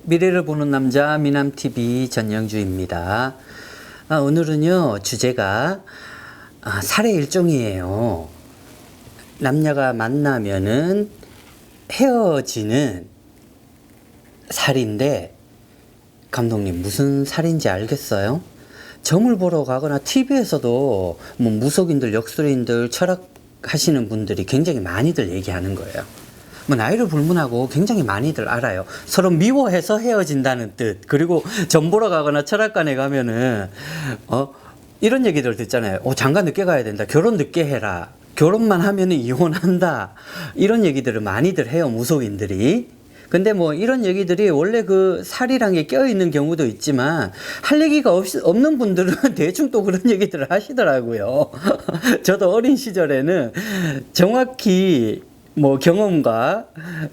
미래를 보는 남자 미남TV 전영주입니다. 오늘은요 주제가 살의 일종이에요. 남녀가 만나면은 헤어지는 살인데, 감독님 무슨 살인지 알겠어요? 점을 보러 가거나 TV에서도 뭐 무속인들, 역술인들, 철학하시는 분들이 굉장히 많이들 얘기하는 거예요. 뭐 나이를 불문하고 굉장히 많이들 알아요. 서로 미워해서 헤어진다는 뜻. 그리고 점 보러 가거나 철학관에 가면은 이런 얘기들 듣잖아요. 장가 늦게 가야 된다. 결혼 늦게 해라. 결혼만 하면은 이혼한다. 이런 얘기들을 많이들 해요, 무속인들이. 근데 뭐 이런 얘기들이 원래 그 살이란 게 껴있는 경우도 있지만, 할 얘기가 없는 분들은 대충 또 그런 얘기들을 하시더라고요. 저도 어린 시절에는 정확히 뭐 경험과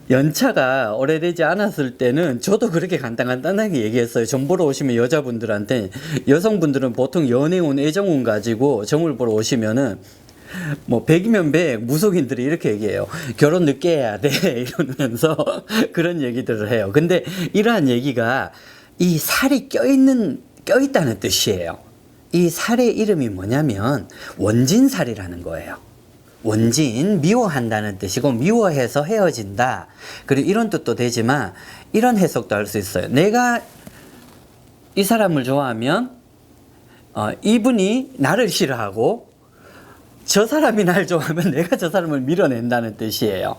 연차가 오래되지 않았을 때는 저도 그렇게 간단하게 얘기했어요. 점 보러 오시면 여자분들한테, 여성분들은 보통 연애운, 애정운 가지고 점을 보러 오시면은 뭐 100이면 100, 무속인들이 이렇게 얘기해요. 결혼 늦게 해야 돼. 이러면서 그런 얘기들을 해요. 근데 이러한 얘기가 이 살이 껴있다는 뜻이에요. 이 살의 이름이 뭐냐면 원진살이라는 거예요. 원진, 미워한다는 뜻이고, 미워해서 헤어진다. 그리고 이런 뜻도 되지만 이런 해석도 할 수 있어요. 내가 이 사람을 좋아하면 이분이 나를 싫어하고, 저 사람이 날 좋아하면 내가 저 사람을 밀어낸다는 뜻이에요.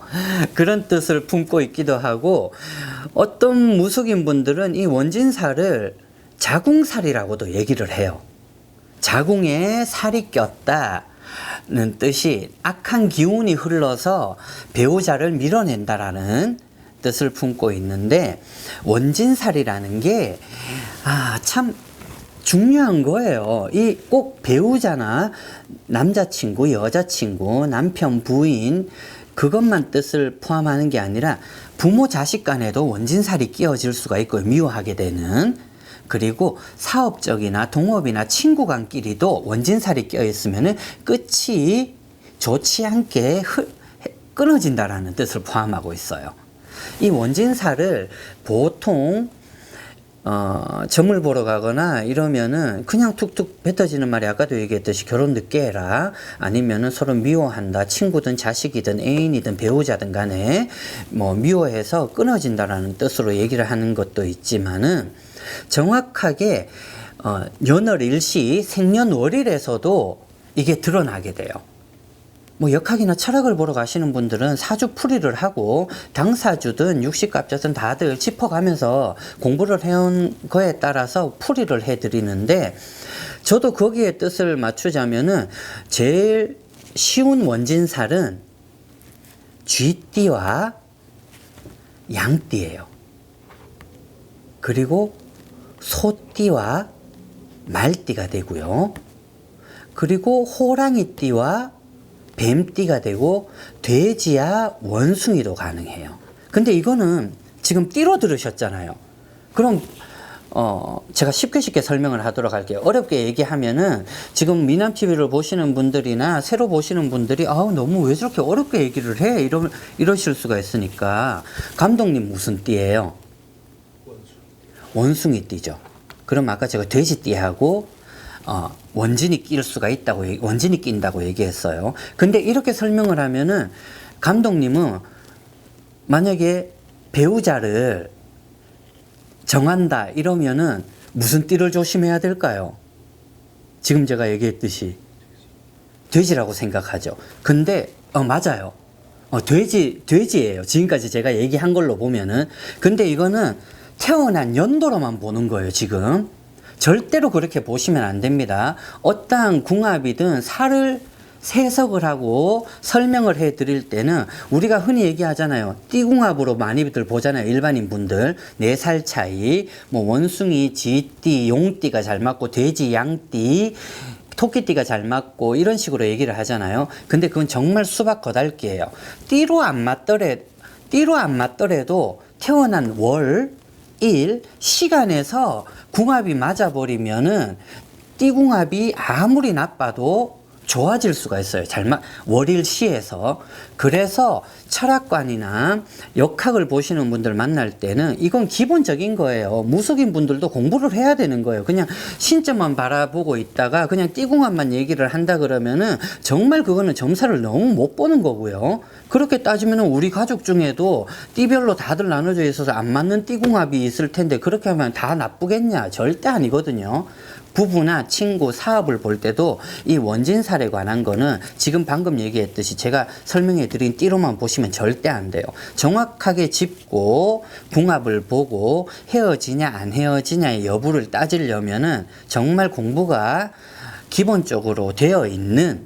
그런 뜻을 품고 있기도 하고, 어떤 무속인 분들은 이 원진살을 자궁살이라고도 얘기를 해요. 자궁에 살이 꼈다는 뜻이 악한 기운이 흘러서 배우자를 밀어낸다라는 뜻을 품고 있는데, 원진살이라는 게 참 중요한 거예요. 이 꼭 배우자나 남자친구, 여자친구, 남편, 부인, 그것만 뜻을 포함하는 게 아니라 부모, 자식 간에도 원진살이 끼어질 수가 있고요. 미워하게 되는. 그리고 사업적이나 동업이나 친구 간끼리도 원진살이 껴있으면 끝이 좋지 않게 끊어진다라는 뜻을 포함하고 있어요. 이 원진살을 보통 점을 보러 가거나 이러면은 그냥 툭툭 뱉어지는 말이, 아까도 얘기했듯이 결혼 늦게 해라, 아니면은 서로 미워한다, 친구든 자식이든 애인이든 배우자든 간에 뭐 미워해서 끊어진다라는 뜻으로 얘기를 하는 것도 있지만은, 정확하게 연월일시 생년월일에서도 이게 드러나게 돼요. 뭐 역학이나 철학을 보러 가시는 분들은 사주풀이를 하고, 당사주든 육식갑자든 다들 짚어가면서 공부를 해온 거에 따라서 풀이를 해드리는데, 저도 거기에 뜻을 맞추자면은 제일 쉬운 원진살은 쥐띠와 양띠예요. 그리고 소띠와 말띠가 되고요. 그리고 호랑이띠와 뱀띠가 되고, 돼지야 원숭이도 가능해요. 근데 이거는 지금 띠로 들으셨잖아요. 그럼 제가 쉽게 설명을 하도록 할게요. 어렵게 얘기하면은 지금 미남TV를 보시는 분들이나 새로 보시는 분들이 너무 왜 저렇게 어렵게 얘기를 해? 이러실 수가 있으니까, 감독님 무슨 띠예요? 원숭이 띠죠. 그럼 아까 제가 돼지띠하고 원진이 낄 수가 있다고, 원진이 낀다고 얘기했어요. 근데 이렇게 설명을 하면은, 감독님은 만약에 배우자를 정한다 이러면은 무슨 띠를 조심해야 될까요? 지금 제가 얘기했듯이 돼지라고 생각하죠. 근데 맞아요. 돼지예요. 지금까지 제가 얘기한 걸로 보면은. 근데 이거는 태어난 연도로만 보는 거예요, 지금. 절대로 그렇게 보시면 안 됩니다. 어떠한 궁합이든 살을 세석을 하고 설명을 해 드릴 때는, 우리가 흔히 얘기하잖아요. 띠궁합으로 많이들 보잖아요, 일반인 분들. 4살 차이, 뭐 원숭이, 쥐띠, 용띠가 잘 맞고, 돼지, 양띠, 토끼띠가 잘 맞고, 이런 식으로 얘기를 하잖아요. 근데 그건 정말 수박 거달기예요. 띠로 안 맞더라도 태어난 월, 일, 시간에서 궁합이 맞아버리면은, 띠궁합이 아무리 나빠도 좋아질 수가 있어요. 월일시에서. 그래서 철학관이나 역학을 보시는 분들 만날 때는 이건 기본적인 거예요. 무속인 분들도 공부를 해야 되는 거예요. 그냥 신점만 바라보고 있다가 그냥 띠궁합만 얘기를 한다 그러면은 정말 그거는 점사를 너무 못 보는 거고요. 그렇게 따지면 우리 가족 중에도 띠별로 다들 나눠져 있어서 안 맞는 띠궁합이 있을 텐데 그렇게 하면 다 나쁘겠냐? 절대 아니거든요. 부부나 친구, 사업을 볼 때도 이 원진살에 관한 거는 지금 방금 얘기했듯이 제가 설명해 드린 띠로만 보시면 절대 안 돼요. 정확하게 짚고 궁합을 보고 헤어지냐 안 헤어지냐의 여부를 따지려면은 정말 공부가 기본적으로 되어 있는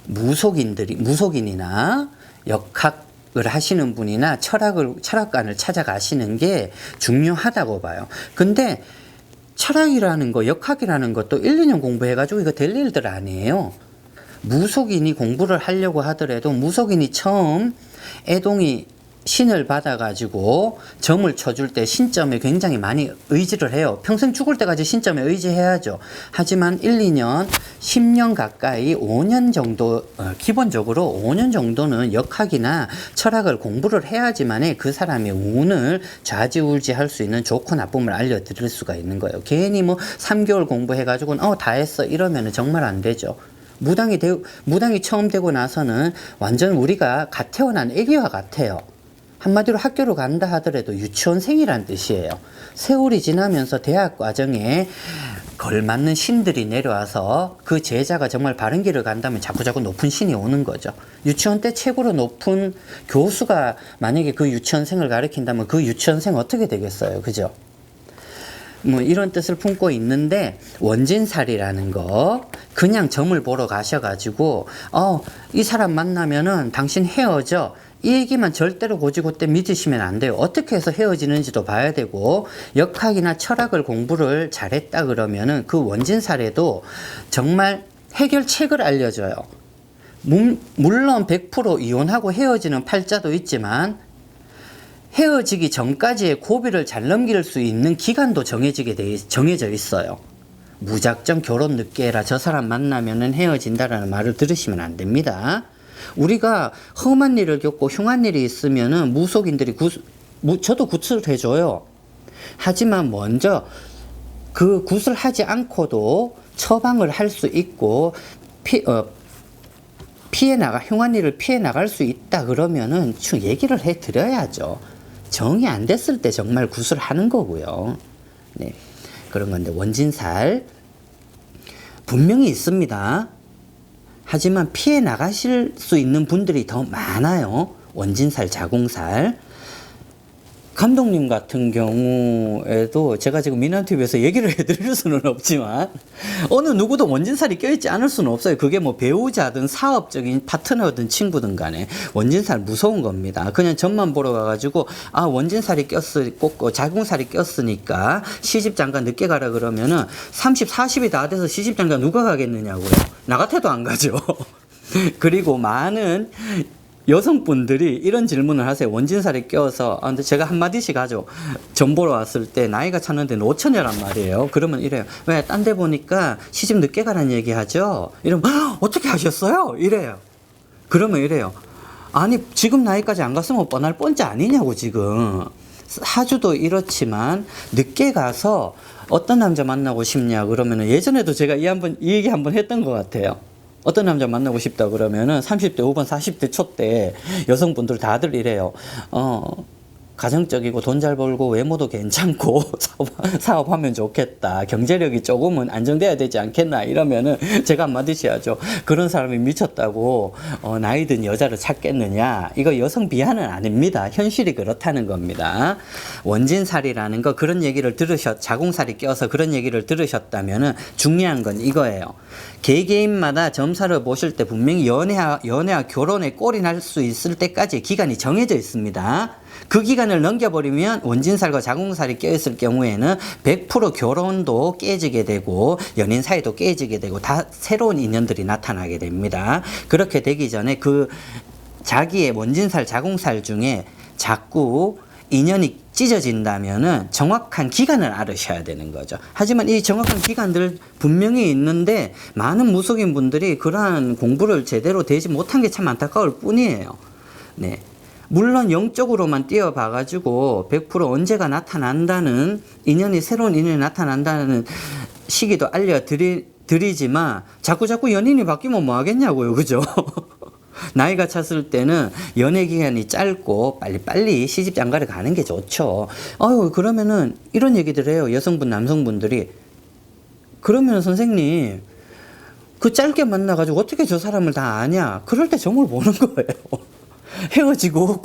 무속인이나 역학을 하시는 분이나 철학관을 찾아가시는 게 중요하다고 봐요. 근데 철학이라는 거, 역학이라는 것도 1, 2년 공부해가지고 이거 될 일들 아니에요. 무속인이 공부를 하려고 하더라도 무속인이 처음 애동이 신을 받아가지고 점을 쳐줄 때 신점에 굉장히 많이 의지를 해요. 평생 죽을 때까지 신점에 의지해야죠. 하지만 1, 2년, 10년 가까이 5년 정도, 기본적으로 5년 정도는 역학이나 철학을 공부를 해야지만 그 사람의 운을 좌지우지할 수 있는 좋고 나쁨을 알려드릴 수가 있는 거예요. 괜히 뭐 3개월 공부해가지고 다 했어 이러면 정말 안 되죠. 무당이 처음 되고 나서는 완전 우리가 갓 태어난 애기와 같아요. 한마디로 학교로 간다 하더라도 유치원생이란 뜻이에요. 세월이 지나면서 대학 과정에 걸맞는 신들이 내려와서 그 제자가 정말 바른 길을 간다면 자꾸자꾸 높은 신이 오는 거죠. 유치원 때 최고로 높은 교수가 만약에 그 유치원생을 가르친다면 그 유치원생 어떻게 되겠어요? 그죠? 뭐 이런 뜻을 품고 있는데 원진살이라는 거 그냥 점을 보러 가셔가지고 이 사람 만나면은 당신 헤어져 이 얘기만 절대로 고지고대 믿으시면 안 돼요. 어떻게 해서 헤어지는지도 봐야 되고 역학이나 철학을 공부를 잘했다 그러면은 그 원진살에도 정말 해결책을 알려줘요. 물론 100% 이혼하고 헤어지는 팔자도 있지만 헤어지기 전까지의 고비를 잘 넘길 수 있는 기간도 정해져 있어요. 무작정 결혼 늦게 해라 저 사람 만나면은 헤어진다라는 말을 들으시면 안 됩니다. 우리가 험한 일을 겪고 흉한 일이 있으면은 무속인들이 저도 구슬해줘요. 하지만 먼저 그 구슬하지 않고도 처방을 할 수 있고 흉한 일을 피해 나갈 수 있다 그러면은 얘기를 해 드려야죠. 정이 안 됐을 때 정말 구슬하는 거고요. 네. 그런 건데 원진살 분명히 있습니다. 하지만 피해 나가실 수 있는 분들이 더 많아요. 원진살, 자궁살. 감독님 같은 경우에도 제가 지금 미남TV에서 얘기를 해드릴 수는 없지만 어느 누구도 원진살이 껴있지 않을 수는 없어요. 그게 뭐 배우자든 사업적인 파트너든 친구든 간에 원진살 무서운 겁니다. 그냥 점만 보러 가가지고 원진살이 꼈고 자궁살이 꼈으니까 시집장가 늦게 가라 그러면은 30, 40이 다 돼서 시집장가 누가 가겠느냐고요. 나 같아도 안 가죠. 그리고 많은 여성분들이 이런 질문을 하세요. 원진살이 껴서. 근데 제가 한마디씩 하죠. 점 보러 왔을 때 나이가 찼는데 노처녀란 말이에요. 그러면 이래요. 왜? 딴 데 보니까 시집 늦게 가라는 얘기 하죠? 이러면, 어떻게 하셨어요? 이래요. 그러면 이래요. 아니, 지금 나이까지 안 갔으면 뻔할 뻔지 아니냐고, 지금. 사주도 이렇지만, 늦게 가서 어떤 남자 만나고 싶냐, 그러면은 예전에도 제가 이 얘기 한번 했던 것 같아요. 어떤 남자 만나고 싶다 그러면은 30대 후반 40대 초 때 여성분들 다들 이래요. 가정적이고 돈 잘 벌고 외모도 괜찮고 사업하면 좋겠다. 경제력이 조금은 안정돼야 되지 않겠나 이러면은 제가 한마디씩 하죠. 그런 사람이 미쳤다고 나이 든 여자를 찾겠느냐. 이거 여성 비하는 아닙니다. 현실이 그렇다는 겁니다. 원진살이라는 거 그런 얘기를 자궁살이 껴서 그런 얘기를 들으셨다면은 중요한 건 이거예요. 개개인마다 점사를 보실 때 분명히 연애와 결혼에 꼴이 날 수 있을 때까지 기간이 정해져 있습니다. 그 기간을 넘겨버리면 원진살과 자궁살이 껴있을 경우에는 100% 결혼도 깨지게 되고 연인 사이도 깨지게 되고 다 새로운 인연들이 나타나게 됩니다. 그렇게 되기 전에 그 자기의 원진살, 자궁살 중에 자꾸 인연이 찢어진다면은 정확한 기간을 알으셔야 되는 거죠. 하지만 이 정확한 기간들 분명히 있는데 많은 무속인 분들이 그러한 공부를 제대로 되지 못한 게 참 안타까울 뿐이에요. 네. 물론 영적으로만 띄어봐가지고 100% 언제가 나타난다는 인연이 새로운 인연이 나타난다는 시기도 알려드리지만 자꾸 연인이 바뀌면 뭐 하겠냐고요. 그죠? 나이가 찼을 때는 연애 기간이 짧고 빨리 시집 장가를 가는 게 좋죠. 그러면은 이런 얘기들 해요. 여성분, 남성분들이. 그러면 선생님, 그 짧게 만나가지고 어떻게 저 사람을 다 아냐? 그럴 때 점을 보는 거예요. 헤어지고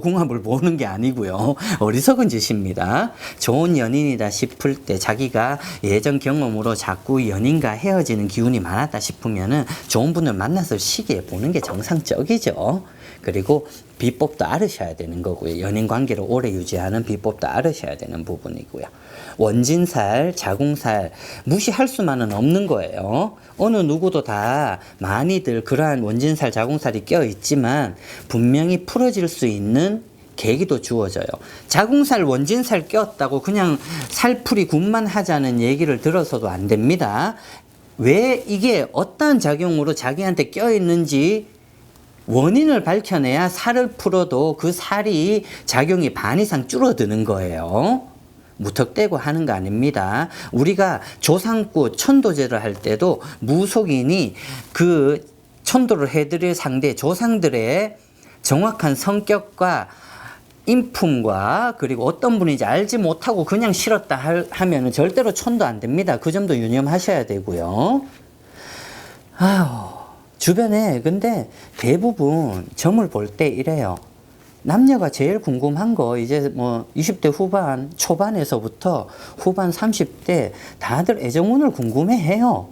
궁합을 보는 게 아니고요. 어리석은 짓입니다. 좋은 연인이다 싶을 때 자기가 예전 경험으로 자꾸 연인과 헤어지는 기운이 많았다 싶으면은 좋은 분을 만났을 시기에 보는 게 정상적이죠. 그리고 비법도 알으셔야 되는 거고요. 연인 관계를 오래 유지하는 비법도 알으셔야 되는 부분이고요. 원진살, 자궁살 무시할 수만은 없는 거예요. 어느 누구도 다 많이들 그러한 원진살, 자궁살이 껴 있지만 분명히 풀어질 수 있는 계기도 주어져요. 자궁살, 원진살 꼈다고 그냥 살풀이 굿만 하자는 얘기를 들어서도 안 됩니다. 왜 이게 어떠한 작용으로 자기한테 껴 있는지 원인을 밝혀내야 살을 풀어도 그 살이 작용이 반 이상 줄어드는 거예요. 무턱대고 하는 거 아닙니다. 우리가 조상구 천도제를 할 때도 무속인이 그 천도를 해드릴 상대 조상들의 정확한 성격과 인품과 그리고 어떤 분인지 알지 못하고 그냥 실었다 하면 절대로 천도 안 됩니다. 그 점도 유념하셔야 되고요. 주변에 근데 대부분 점을 볼 때 이래요. 남녀가 제일 궁금한 거 이제 뭐 20대 후반 초반에서부터 후반 30대 다들 애정운을 궁금해해요.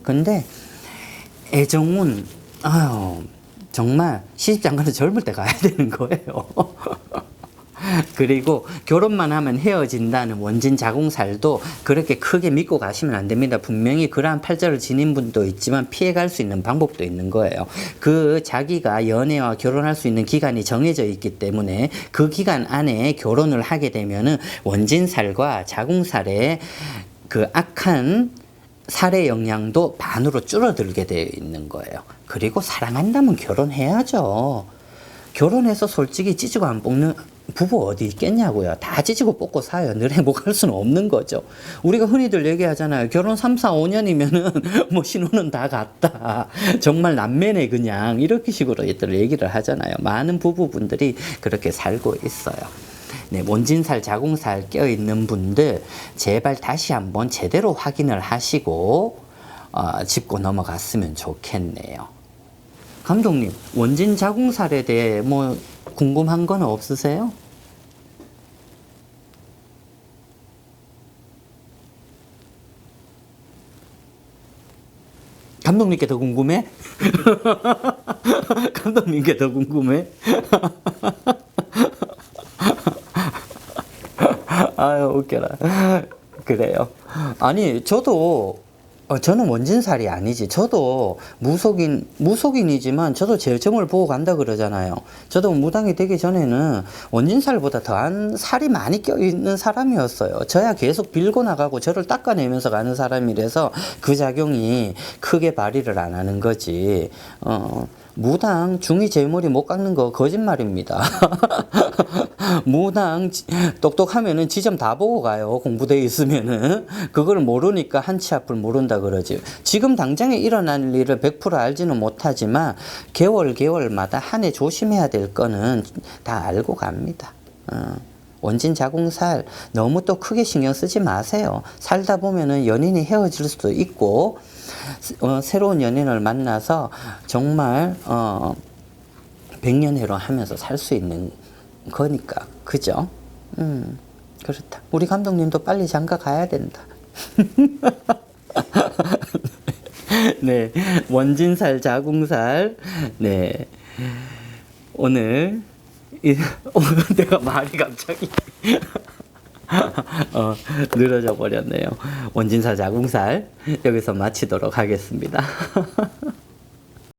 근데 애정운 정말 시집장가는 젊을 때 가야 되는 거예요. 그리고 결혼만 하면 헤어진다는 원진 자궁살도 그렇게 크게 믿고 가시면 안 됩니다. 분명히 그러한 팔자를 지닌 분도 있지만 피해갈 수 있는 방법도 있는 거예요. 그 자기가 연애와 결혼할 수 있는 기간이 정해져 있기 때문에 그 기간 안에 결혼을 하게 되면은 원진살과 자궁살의 그 악한 살의 영향도 반으로 줄어들게 되어 있는 거예요. 그리고 사랑한다면 결혼해야죠. 결혼해서 솔직히 찌지고 안 뽑는 부부 어디 있겠냐고요. 다 찌지고 뽑고 사요. 늘 행복할 수는 없는 거죠. 우리가 흔히들 얘기하잖아요. 결혼 3, 4, 5년이면은 뭐 신혼은 다 갔다. 정말 남매네 그냥. 이렇게 식으로 얘기를 하잖아요. 많은 부부분들이 그렇게 살고 있어요. 네, 원진살, 자궁살 껴있는 분들 제발 다시 한번 제대로 확인을 하시고 짚고 넘어갔으면 좋겠네요. 감독님, 원진 자궁살에 대해 뭐 궁금한 건 없으세요? 감독님께 더 궁금해? 감독님께 더 궁금해? 아유, 웃겨라. 그래요. 아니, 저는 원진살이 아니지. 저도 무속인이지만 저도 제 점을 보고 간다 그러잖아요. 저도 무당이 되기 전에는 원진살보다 더한 살이 많이 껴있는 사람이었어요. 저야 계속 빌고 나가고 저를 닦아내면서 가는 사람이라서 그 작용이 크게 발휘를 안 하는 거지. 무당 중이 제 머리 못 깎는 거 거짓말입니다. 무당 똑똑하면은 지점 다 보고 가요. 공부되어 있으면은. 그걸 모르니까 한치 앞을 모른다 그러지. 지금 당장에 일어날 일을 100% 알지는 못하지만 개월마다 한 해 조심해야 될 거는 다 알고 갑니다. 원진 자궁살 너무 또 크게 신경 쓰지 마세요. 살다 보면은 연인이 헤어질 수도 있고 새로운 연인을 만나서 정말 백년해로 하면서 살 수 있는 거니까. 그죠? 그렇다. 우리 감독님도 빨리 장가 가야 된다. 네, 원진살, 자궁살. 네, 오늘 내가 말이 갑자기 늘어져 버렸네요. 원진살, 자궁살 여기서 마치도록 하겠습니다.